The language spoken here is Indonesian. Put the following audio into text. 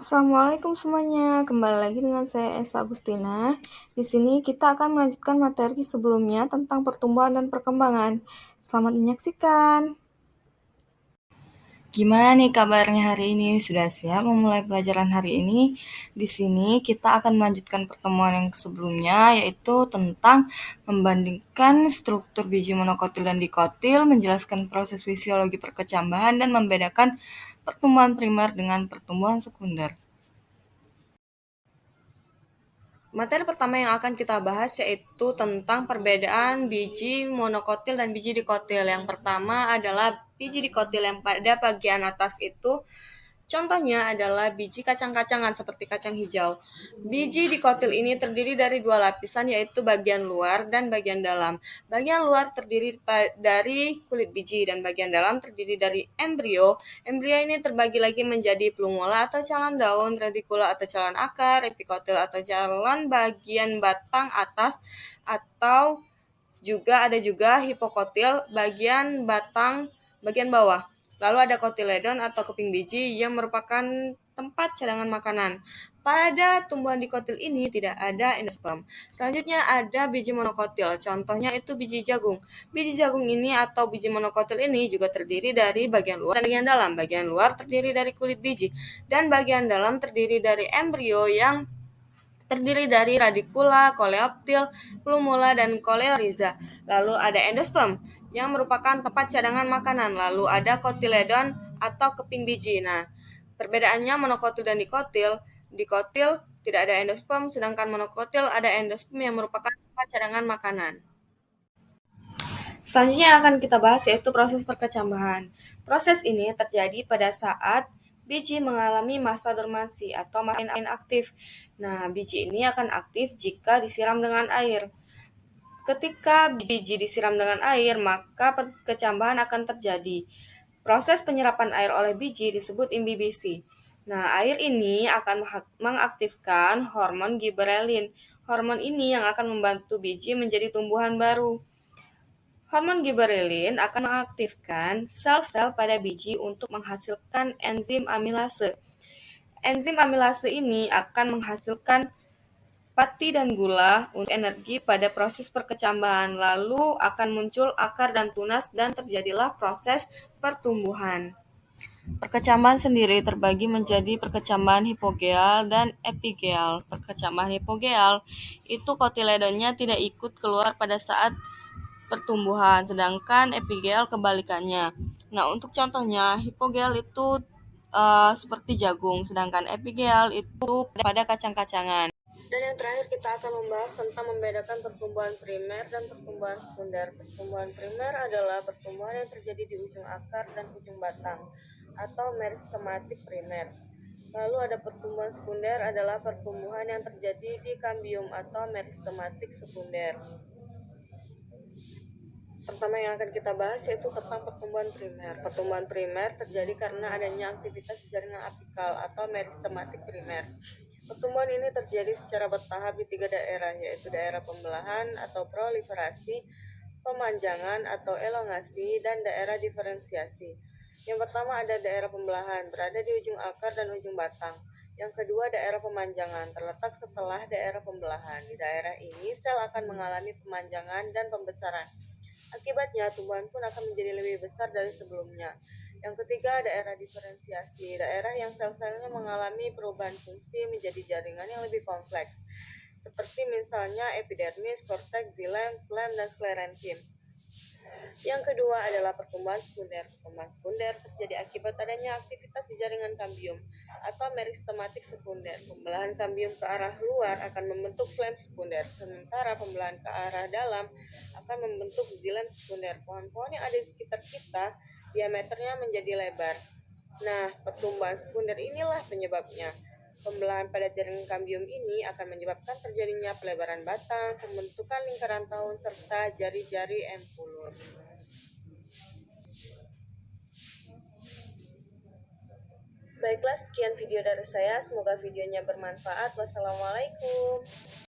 Assalamualaikum semuanya, kembali lagi dengan saya Esa Agustina. Di sini kita akan melanjutkan materi sebelumnya tentang pertumbuhan dan perkembangan. Selamat menyaksikan. Gimana nih kabarnya hari ini? Sudah siap memulai pelajaran hari ini? Di sini kita akan melanjutkan pertemuan yang sebelumnya, yaitu tentang membandingkan struktur biji monokotil dan dikotil, menjelaskan proses fisiologi perkecambahan, dan membedakan pertumbuhan primer dengan pertumbuhan sekunder. Materi pertama yang akan kita bahas yaitu tentang perbedaan biji monokotil dan biji dikotil. Yang pertama adalah biji dikotil yang pada bagian atas itu contohnya adalah biji kacang-kacangan seperti kacang hijau. Biji dikotil ini terdiri dari dua lapisan yaitu bagian luar dan bagian dalam. Bagian luar terdiri dari kulit biji dan bagian dalam terdiri dari embrio. Embrio ini terbagi lagi menjadi plumula atau calon daun, radikula atau calon akar, epikotil atau calon bagian batang atas, atau ada juga hipokotil bagian batang bagian bawah. Lalu ada kotiledon atau keping biji yang merupakan tempat cadangan makanan. Pada tumbuhan dikotil ini tidak ada endosperm. Selanjutnya ada biji monokotil. Contohnya itu biji jagung. Biji jagung ini atau biji monokotil ini juga terdiri dari bagian luar dan bagian dalam. Bagian luar terdiri dari kulit biji dan bagian dalam terdiri dari embrio yang terdiri dari radikula, koleoptil, plumula, dan koleoriza. Lalu ada endosperm yang merupakan tempat cadangan makanan. Lalu ada kotiledon atau keping biji. Nah, perbedaannya monokotil dan dikotil. Dikotil tidak ada endosperm, sedangkan monokotil ada endosperm yang merupakan tempat cadangan makanan. Selanjutnya yang akan kita bahas yaitu proses perkecambahan. Proses ini terjadi pada saat biji mengalami masa dormansi atau masa inaktif. Nah, biji ini akan aktif jika disiram dengan air. Ketika biji disiram dengan air, maka perkecambahan akan terjadi. Proses penyerapan air oleh biji disebut imbibisi. Nah, air ini akan mengaktifkan hormon giberelin. Hormon ini yang akan membantu biji menjadi tumbuhan baru. Hormon giberelin akan mengaktifkan sel-sel pada biji untuk menghasilkan enzim amilase. Enzim amilase ini akan menghasilkan pati dan gula untuk energi pada proses perkecambahan. Lalu akan muncul akar dan tunas dan terjadilah proses pertumbuhan. Perkecambahan sendiri terbagi menjadi perkecambahan hipogeal dan epigeal. Perkecambahan hipogeal itu kotiledonnya tidak ikut keluar pada saat pertumbuhan, sedangkan epigeal kebalikannya. Nah, untuk contohnya, hipogeal itu seperti jagung, sedangkan epigeal itu pada kacang-kacangan. Dan yang terakhir kita akan membahas tentang membedakan pertumbuhan primer dan pertumbuhan sekunder. Pertumbuhan primer adalah pertumbuhan yang terjadi di ujung akar dan ujung batang atau meristematik primer. Lalu ada pertumbuhan sekunder adalah pertumbuhan yang terjadi di kambium atau meristematik sekunder. Pertama yang akan kita bahas yaitu tentang pertumbuhan primer. Pertumbuhan primer terjadi karena adanya aktivitas jaringan apikal atau meristematik primer. Pertumbuhan ini terjadi secara bertahap di 3 daerah, yaitu daerah pembelahan atau proliferasi, pemanjangan atau elongasi, dan daerah diferensiasi. Yang pertama ada daerah pembelahan, berada di ujung akar dan ujung batang. Yang kedua daerah pemanjangan, terletak setelah daerah pembelahan. Di daerah ini sel akan mengalami pemanjangan dan pembesaran. Akibatnya, tumbuhan pun akan menjadi lebih besar dari sebelumnya. Yang ketiga, daerah diferensiasi, daerah yang sel-selnya mengalami perubahan fungsi menjadi jaringan yang lebih kompleks, seperti misalnya epidermis, korteks, xilem, flem, dan sklerenkim. Yang kedua adalah pertumbuhan sekunder. Pertumbuhan sekunder terjadi akibat adanya aktivitas di jaringan kambium atau meristematik sekunder. Pembelahan kambium ke arah luar akan membentuk flem sekunder, sementara pembelahan ke arah dalam akan membentuk xilem sekunder. Pohon-pohon yang ada di sekitar kita diameternya menjadi lebar. Nah, pertumbuhan sekunder inilah penyebabnya. Pembelahan pada jaringan kambium ini akan menyebabkan terjadinya pelebaran batang, pembentukan lingkaran tahun, serta jari-jari empulur. Baiklah, sekian video dari saya. Semoga videonya bermanfaat. Wassalamualaikum.